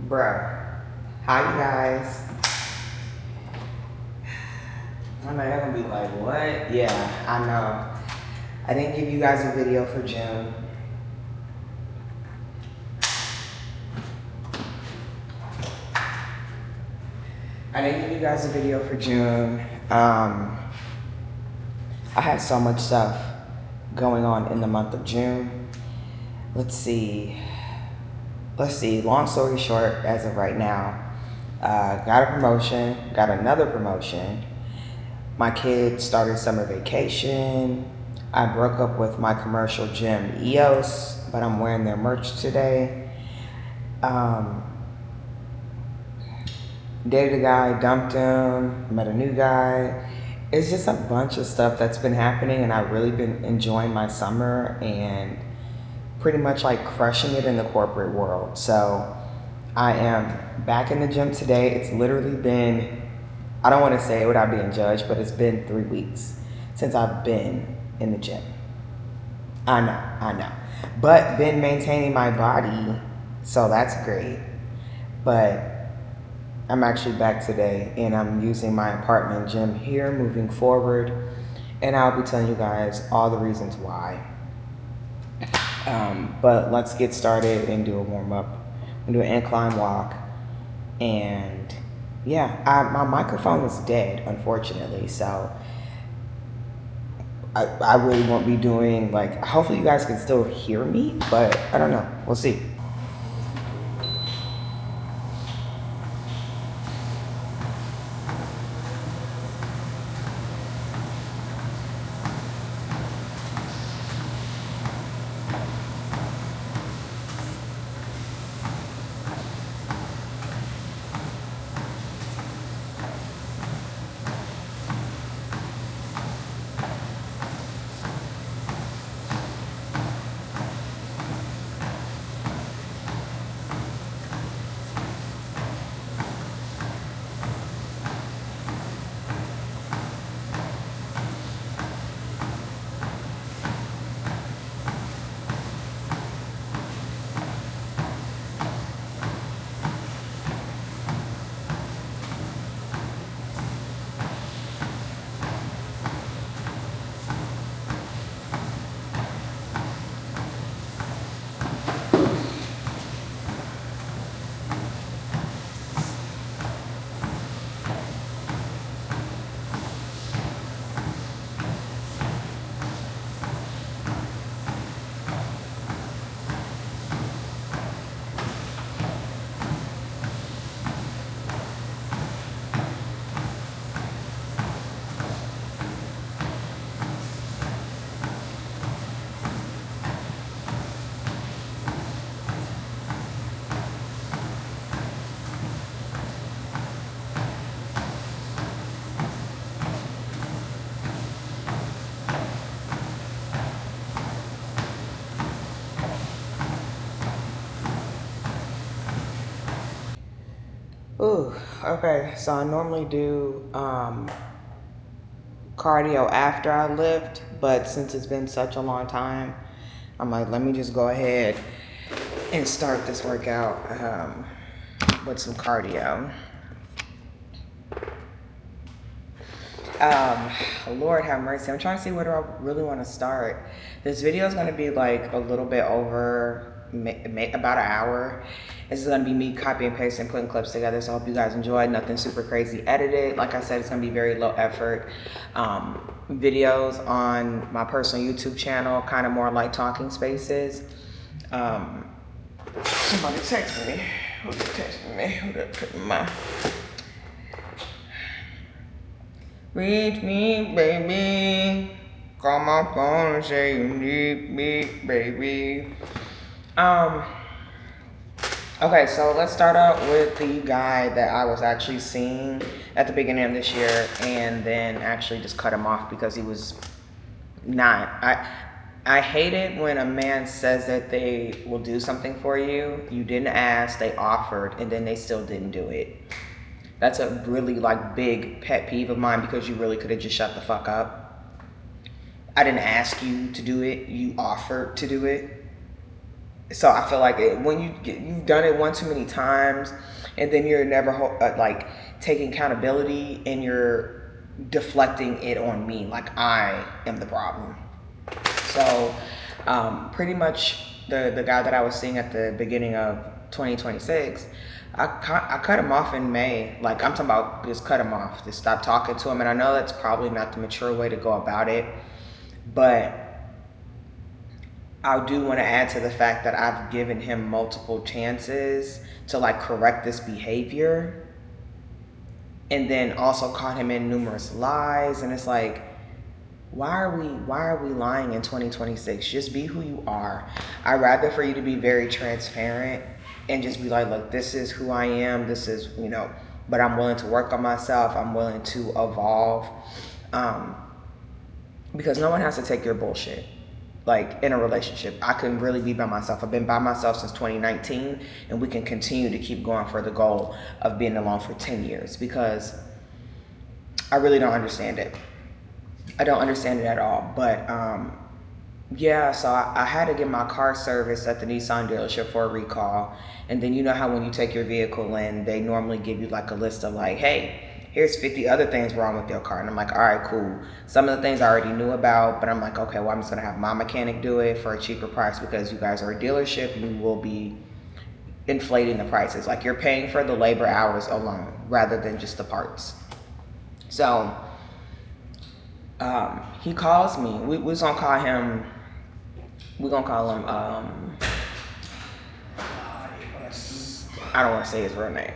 Bruh. Hi, you guys. I know y'all gonna be like, what? Yeah, I know. I didn't give you guys a video for June. I had so much stuff going on in the month of June. Let's see. Long story short, as of right now, got a promotion, got another promotion. My kids started summer vacation. I broke up with my commercial gym, EOS, but I'm wearing their merch today. Dated a guy, dumped him, met a new guy. It's just a bunch of stuff that's been happening, and I've really been enjoying my summer and pretty much like crushing it in the corporate world. So I am back in the gym today. It's literally been, I don't want to say it without being judged, but it's been 3 weeks since I've been in the gym. I know. But been maintaining my body, so that's great. But I'm actually back today, and I'm using my apartment gym here moving forward, and I'll be telling you guys all the reasons why. But let's get started and do a warm-up. I'm gonna do an incline walk, and yeah, my microphone is dead, unfortunately, so I really won't be doing, like, hopefully you guys can still hear me, but I don't know, we'll see. Ooh, okay. So I normally do cardio after I lift, but since it's been such a long time, I'm like, let me just go ahead and start this workout with some cardio. Lord have mercy. I'm trying to see where do I really want to start. This video is going to be like a little bit over about an hour. This is going to be me copy and pasting, putting clips together. So I hope you guys enjoy. Nothing super crazy edited. Like I said, it's going to be very low effort. Videos on my personal YouTube channel, kind of more like talking spaces. Somebody text me. Who texted me? Who that put my... Reach me, baby. Call my phone and say you need me, baby. Okay, so let's start out with the guy that I was actually seeing at the beginning of this year, and then actually just cut him off because he was not. I hate it when a man says that they will do something for you. You didn't ask, they offered, and then they still didn't do it. That's a really like big pet peeve of mine because you really could have just shut the fuck up. I didn't ask you to do it. You offered to do it. So I feel like when you've done it one too many times, and then you're never like taking accountability, and you're deflecting it on me, like I am the problem. So pretty much the guy that I was seeing at the beginning of 2026, I cut him off in May. Like, I'm talking about just cut him off, just stop talking to him. And I know that's probably not the mature way to go about it, but I do want to add to the fact that I've given him multiple chances to like correct this behavior, and then also caught him in numerous lies. And it's like, why are we lying in 2026? Just be who you are. I'd rather for you to be very transparent and just be like, look, this is who I am. This is, but I'm willing to work on myself. I'm willing to evolve. Because no one has to take your bullshit. Like, in a relationship, I can really be by myself. I've been by myself since 2019, and we can continue to keep going for the goal of being alone for 10 years, because I really don't understand it. I don't understand it at all. But yeah, so I had to get my car serviced at the Nissan dealership for a recall. And then you know how when you take your vehicle in, they normally give you like a list of like, hey, here's 50 other things wrong with your car. And I'm like, all right, cool. Some of the things I already knew about, but I'm like, okay, well, I'm just gonna have my mechanic do it for a cheaper price, because you guys are a dealership, you will be inflating the prices. Like, you're paying for the labor hours alone rather than just the parts. So he calls me. We're gonna call him. We're gonna call him. I don't want to say his real name.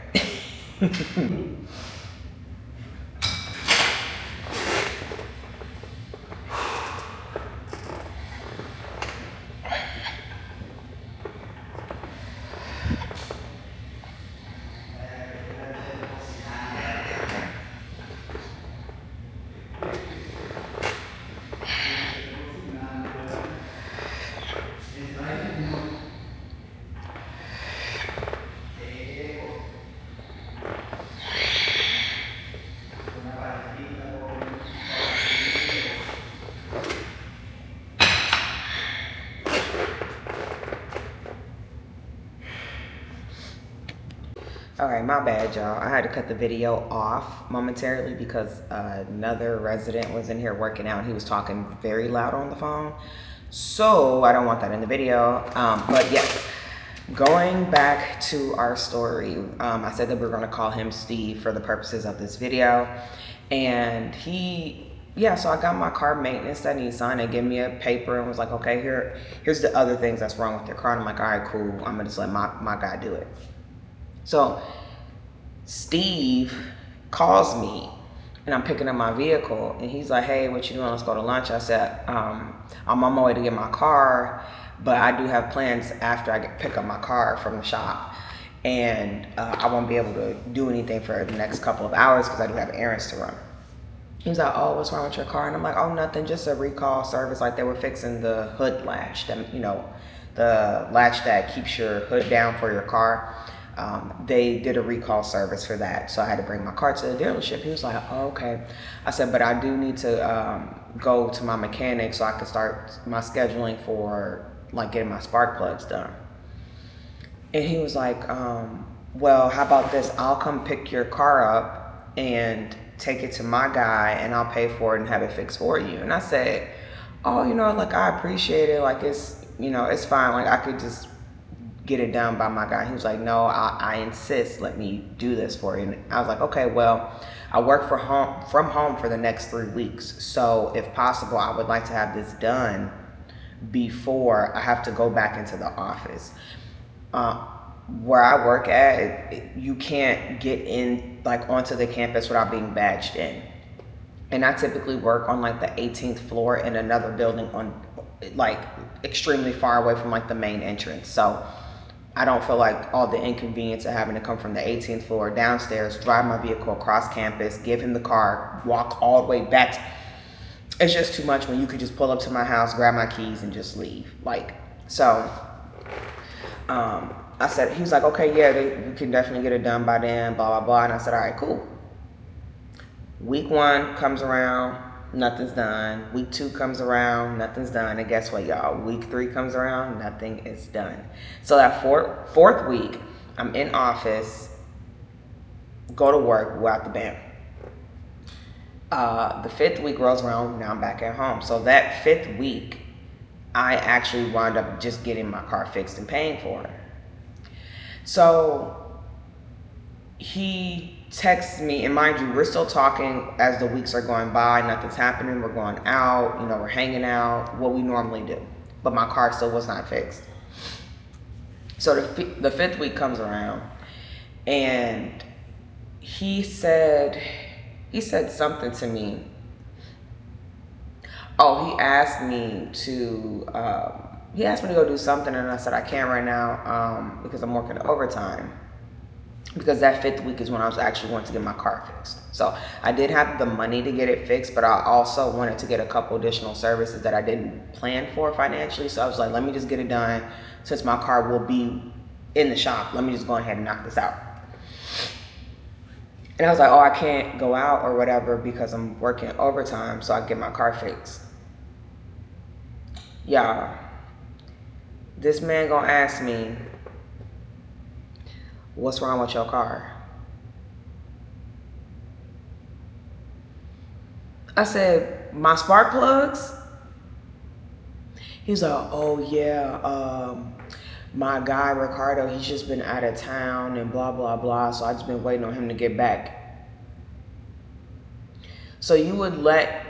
All right, my bad, y'all. I had to cut the video off momentarily because another resident was in here working out. He was talking very loud on the phone. So I don't want that in the video. But yes, going back to our story, I said that we were going to call him Steve for the purposes of this video. And so I got my car maintenance at Nissan. They gave me a paper and was like, okay, here's the other things that's wrong with your car. And I'm like, all right, cool. I'm going to just let my guy do it. So Steve calls me, and I'm picking up my vehicle, and he's like, hey, what you doing? Let's go to lunch. I said, I'm on my way to get my car, but I do have plans after I pick up my car from the shop, and I won't be able to do anything for the next couple of hours because I do have errands to run. He's like, oh, what's wrong with your car? And I'm like, oh, nothing, just a recall service. Like, they were fixing the hood latch, the latch that keeps your hood down for your car. They did a recall service for that, so I had to bring my car to the dealership. He was like, oh, okay. I said, but I do need to go to my mechanic so I can start my scheduling for like getting my spark plugs done. And he was like, well, how about this? I'll come pick your car up and take it to my guy, and I'll pay for it and have it fixed for you. And I said, oh, like, I appreciate it. Like, it's fine. Like, I could just get it done by my guy. He was like, no, I insist, let me do this for you. And I was like, okay, well, I work from home for the next 3 weeks. So if possible, I would like to have this done before I have to go back into the office. Where I work at, you can't get in like onto the campus without being badged in. And I typically work on like the 18th floor in another building on like extremely far away from like the main entrance. So I don't feel like all the inconvenience of having to come from the 18th floor downstairs, drive my vehicle across campus, give him the car, walk all the way back. It's just too much when you could just pull up to my house, grab my keys, and just leave. Like, so I said, he was like, okay, yeah, you can definitely get it done by then, blah, blah, blah. And I said, all right, cool. Week 1 comes around. nothing's done. Week 2 comes around, nothing's done. And guess what, y'all? Week 3 comes around, nothing is done. So that fourth week, I'm in office, go to work, go out the bank. The 5th week rolls around, now I'm back at home. So that 5th week, I actually wound up just getting my car fixed and paying for it. So he texts me, and mind you, we're still talking as the weeks are going by, nothing's happening, we're going out, we're hanging out, what we normally do. But my car still was not fixed. So the 5th week comes around, and he said something to me. Oh, he asked me to go do something, and I said I can't right now because I'm working overtime. Because that 5th week is when I was actually going to get my car fixed. So I did have the money to get it fixed, but I also wanted to get a couple additional services that I didn't plan for financially. So I was like, let me just get it done. Since my car will be in the shop, let me just go ahead and knock this out. And I was like, oh, I can't go out or whatever because I'm working overtime, so I get my car fixed. Y'all, this man gonna ask me, what's wrong with your car? I said, my spark plugs? He's like, oh yeah, my guy Ricardo, he's just been out of town and blah, blah, blah. So I just been waiting on him to get back. So you would let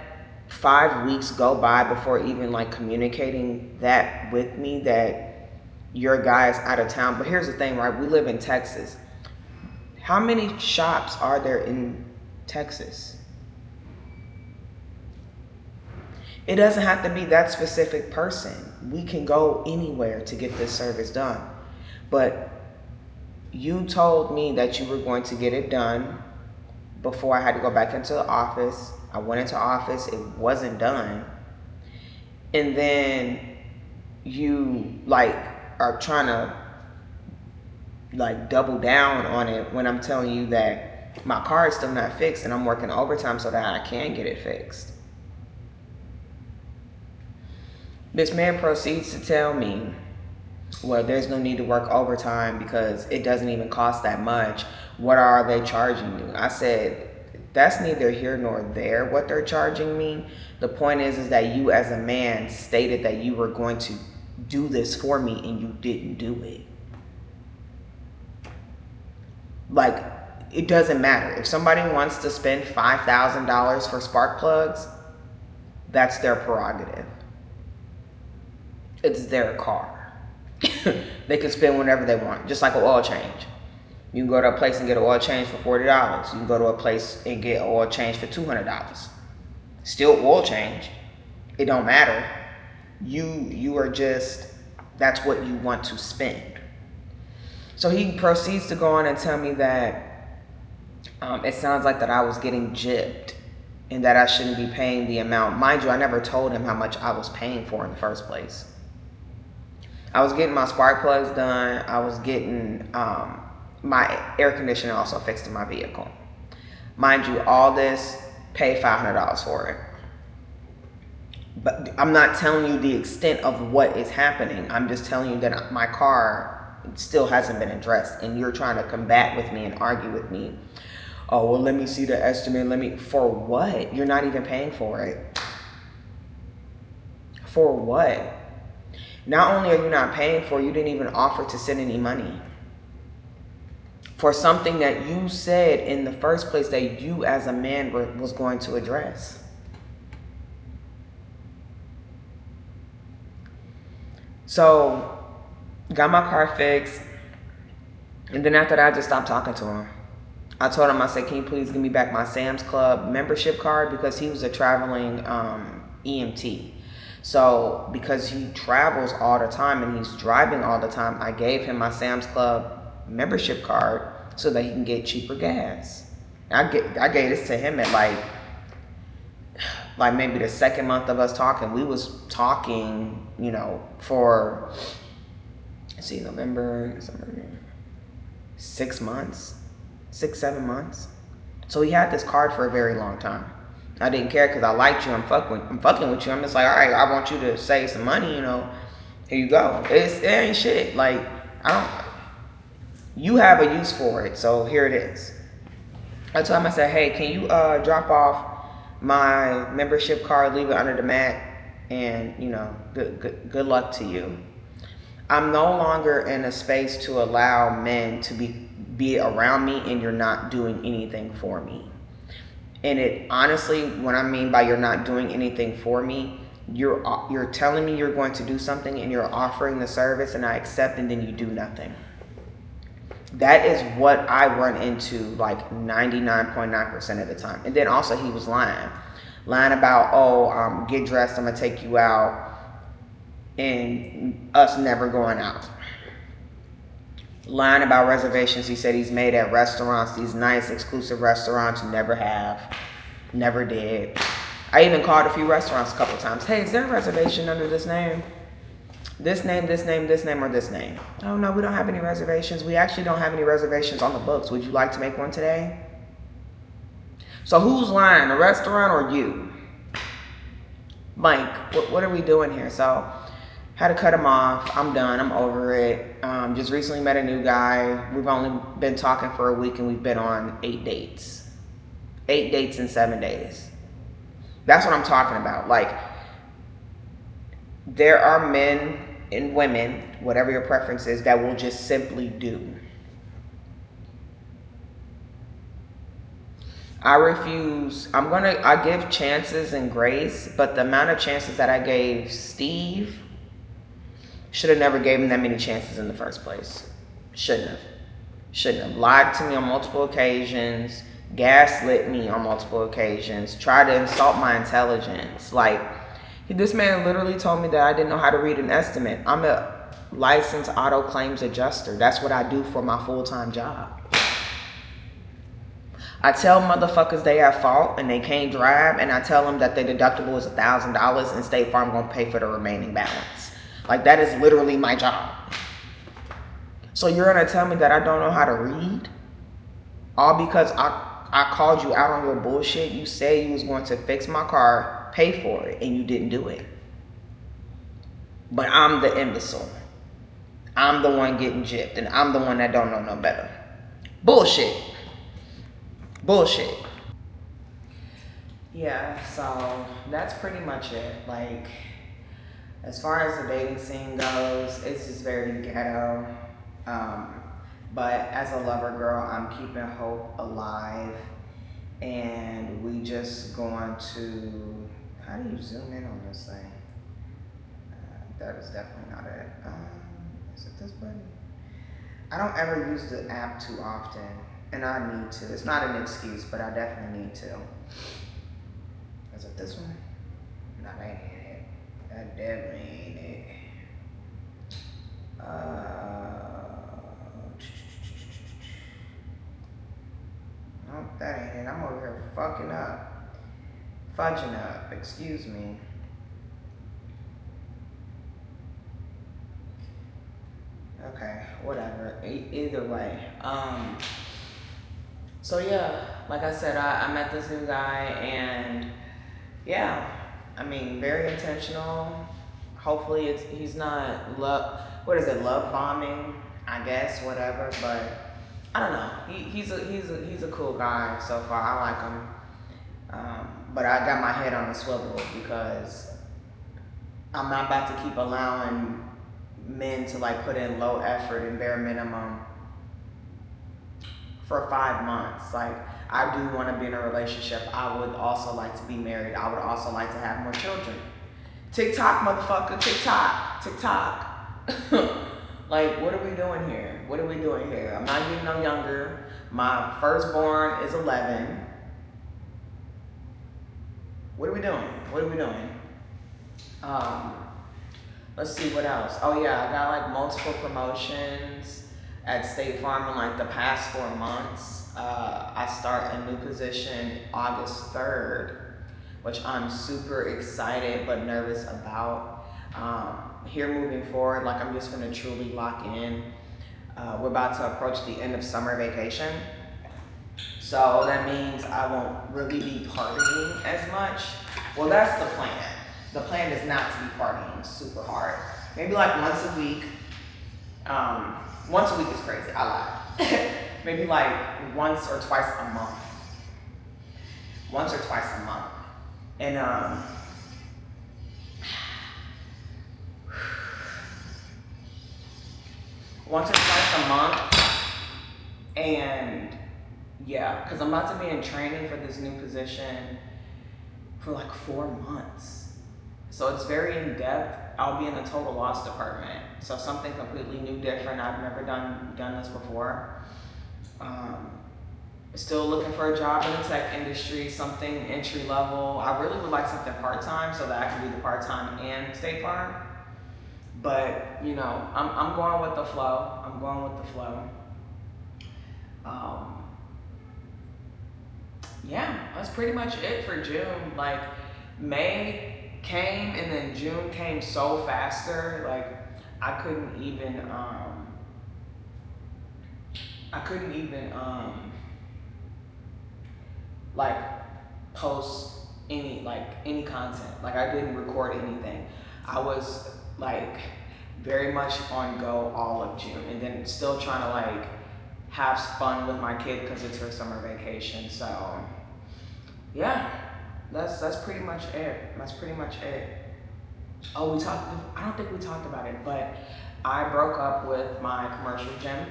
5 weeks go by before even communicating that with me, that your guy is out of town. But here's the thing, right? We live in Texas. How many shops are there in Texas? It doesn't have to be that specific person. We can go anywhere to get this service done. But you told me that you were going to get it done before I had to go back into the office. I went into office, it wasn't done. And then you are trying to double down on it when I'm telling you that my car is still not fixed and I'm working overtime so that I can get it fixed. This man proceeds to tell me, well, there's no need to work overtime because it doesn't even cost that much. What are they charging you? I said, that's neither here nor there what they're charging me. The point is that you as a man stated that you were going to do this for me and you didn't do it. It doesn't matter. If somebody wants to spend $5,000 for spark plugs, that's their prerogative. It's their car. They can spend whenever they want, just like an oil change. You can go to a place and get an oil change for $40. You can go to a place and get an oil change for $200. Still oil change. It don't matter. You are just, that's what you want to spend. So he proceeds to go on and tell me that it sounds like that I was getting gypped and that I shouldn't be paying the amount. Mind you, I never told him how much I was paying for in the first place. I was getting my spark plugs done. I was getting my air conditioner also fixed in my vehicle. Mind you, all this, pay $500 for it. But I'm not telling you the extent of what is happening. I'm just telling you that my car still hasn't been addressed, and you're trying to combat with me and argue with me. Oh, well, let me see the estimate. For what? You're not even paying for it. For what? Not only are you not paying for it, you didn't even offer to send any money for something that you said in the first place that you as a man was going to address. So, got my car fixed, and then after that, I just stopped talking to him. I told him, I said, can you please give me back my Sam's Club membership card? Because he was a traveling EMT. So, because he travels all the time and he's driving all the time, I gave him my Sam's Club membership card so that he can get cheaper gas. I gave this to him at like maybe the second month of us talking. We was talking, for, let's see, November, December, 6 months, 6, 7 months. So he had this card for a very long time. I didn't care because I liked you. I'm fucking with you. I'm just like, all right, I want you to save some money. You know, here you go. It ain't shit. Like I don't. You have a use for it, so here it is. I told him, I said, hey, can you drop off my membership card, leave it under the mat, and you know, good luck to you. I'm no longer in a space to allow men to be around me and you're not doing anything for me. And it honestly, what I mean by you're not doing anything for me, you're telling me you're going to do something and you're offering the service and I accept and then you do nothing. That is what I run into like 99.9% of the time. And then also he was lying about, oh, get dressed, I'm gonna take you out, and us never going out. Lying about reservations he said he's made at restaurants, these nice exclusive restaurants, never did. I even called a few restaurants a couple times. Hey, is there a reservation under this name? This name, or this name? Oh no, we don't have any reservations. We actually don't have any reservations on the books. Would you like to make one today? So who's lying, the restaurant or you? Mike, what are we doing here? So had to cut him off. I'm done. I'm over it. Just recently met a new guy. We've only been talking for a week and we've been on 8 dates. 8 dates in 7 days. That's what I'm talking about. Like, there are men and women, whatever your preference is, that will just simply do. I refuse. I give chances and grace, but the amount of chances that I gave Steve, should have never gave him that many chances in the first place. Shouldn't have. Lied to me on multiple occasions, gaslit me on multiple occasions, tried to insult my intelligence. Like, this man literally told me that I didn't know how to read an estimate. I'm a licensed auto claims adjuster. That's what I do for my full-time job. I tell motherfuckers they at fault and they can't drive, and I tell them that their deductible is $1,000 and State Farm gonna pay for the remaining balance. Like, that is literally my job. So you're gonna tell me that I don't know how to read? All because I called you out on your bullshit. You said you was going to fix my car, pay for it, and you didn't do it. But I'm the imbecile. I'm the one getting gypped, and I'm the one that don't know no better. Bullshit. Yeah, so that's pretty much it. Like, as far as the dating scene goes, it's just very ghetto. But as a lover girl, I'm keeping hope alive. And we just going to, how do you zoom in on this thing? That is definitely not it. Is it this button? I don't ever use the app too often, and I need to. It's not an excuse, but I definitely need to. Is it this one? No, that ain't it. That definitely ain't it. Oh, that ain't it. I'm over here fudging up, excuse me. Okay, whatever, either way. So yeah, like I said, I met this new guy, and yeah, I mean, very intentional. Hopefully he's not love bombing, I guess, whatever, but I don't know. He's a cool guy so far. I like him. But I got my head on a swivel because I'm not about to keep allowing men to like put in low effort and bare minimum for 5 months. Like, I do want to be in a relationship. I would also like to be married. I would also like to have more children. TikTok, motherfucker, TikTok. Like, what are we doing here? I'm not getting no younger. My firstborn is 11. What are we doing? Let's see what else. Oh yeah, I got like multiple promotions at State Farm in like the past 4 months. I start a new position August 3rd, which I'm super excited but nervous about. Here moving forward, like, I'm just gonna truly lock in. We're about to approach the end of summer vacation. So that means I won't really be partying as much. Well, that's the plan. The plan is not to be partying super hard. Maybe like once a week. Once a week is crazy. I lied. Maybe like once or twice a month. Once or twice a month. And once or twice a month. And yeah, because I'm about to be in training for this new position for like 4 months. So it's very in depth. I'll be in the total loss department. So something completely new, different. I've never done this before. Still looking for a job in the tech industry, something entry level. I really would like something part-time so that I can do the part-time and State Farm. But you know, I'm going with the flow. I'm going with the flow. Yeah, that's pretty much it for June. Like May came and then June came so faster. Like I couldn't even like post any content. Like I didn't record anything. I was like very much on go all of June, and then still trying to like have fun with my kid because it's her summer vacation. So yeah, that's pretty much it. That's pretty much it. Oh, I don't think we talked about it, but I broke up with my commercial gym.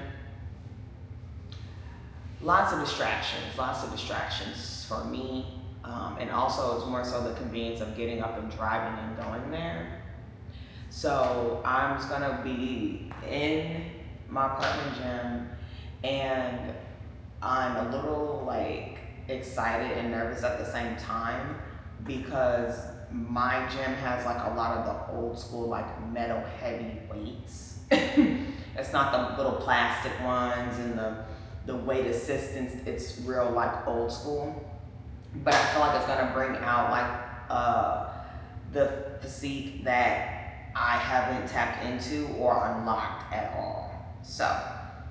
Lots of distractions for me. And also it's more so the convenience of getting up and driving and going there. So I'm just gonna be in my apartment gym, and I'm a little like excited and nervous at the same time because my gym has like a lot of the old school like metal heavy weights. It's not the little plastic ones and the weight assistance. It's real like old school. But I feel like it's gonna bring out like the physique that I haven't tapped into or unlocked at all. So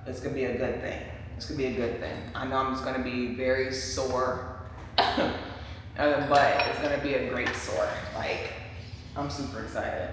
it's gonna be a good thing. It's gonna be a good thing. I know I'm just gonna be very sore, but it's gonna be a great sore. Like I'm super excited.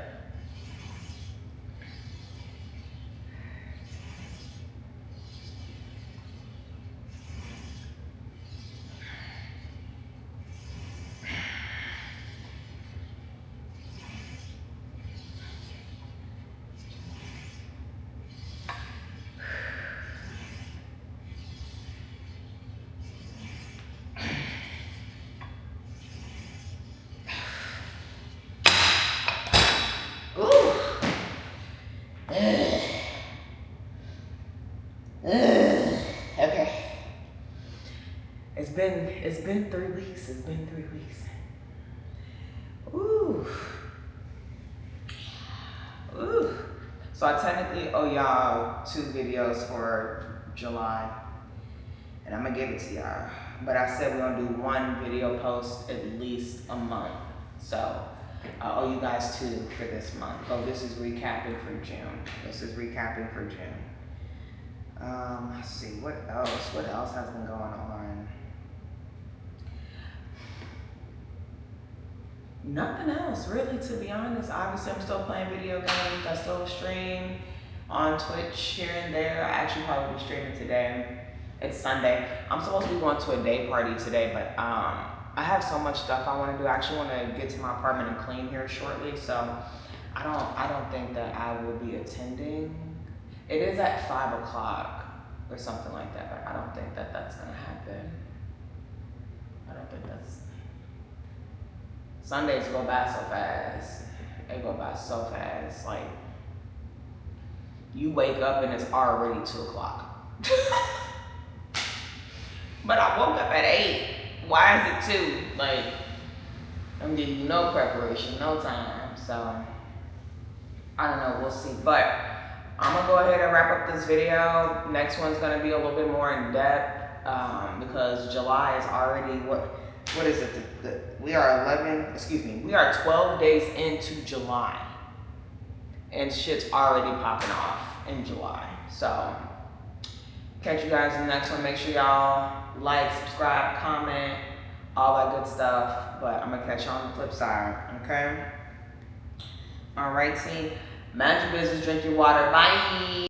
Okay. It's been 3 weeks. It's been 3 weeks. Ooh. Ooh. So I technically owe y'all 2 videos for July. And I'm gonna give it to y'all. But I said we're gonna do 1 video post at least a month. So I owe you guys 2 for this month. Oh, this is recapping for June. Let's see, what else? What else has been going on? Nothing else, really, to be honest. Obviously, I'm still playing video games. I still stream on Twitch here and there. I actually probably be streaming today. It's Sunday. I'm supposed to be going to a day party today, but I have so much stuff I want to do. I actually want to get to my apartment and clean here shortly, so I don't think that I will be attending. It is at 5 o'clock or something like that, but I don't think that that's gonna happen. I don't think that's. Sundays go by so fast. They go by so fast. Like you wake up and it's already 2 o'clock. But I woke up at 8. Why is it 2? Like I'm giving you no preparation, no time. So I don't know. We'll see. But I'm gonna go ahead and wrap up this video. Next one's gonna be a little bit more in depth because July is already what is it? We are 12 days into July, and shit's already popping off in July. So Catch you guys in the next one. Make sure y'all like, subscribe, comment, all that good stuff. But I'm gonna catch you on the flip side, okay? All right, team. Mind your business, drink your water. Bye.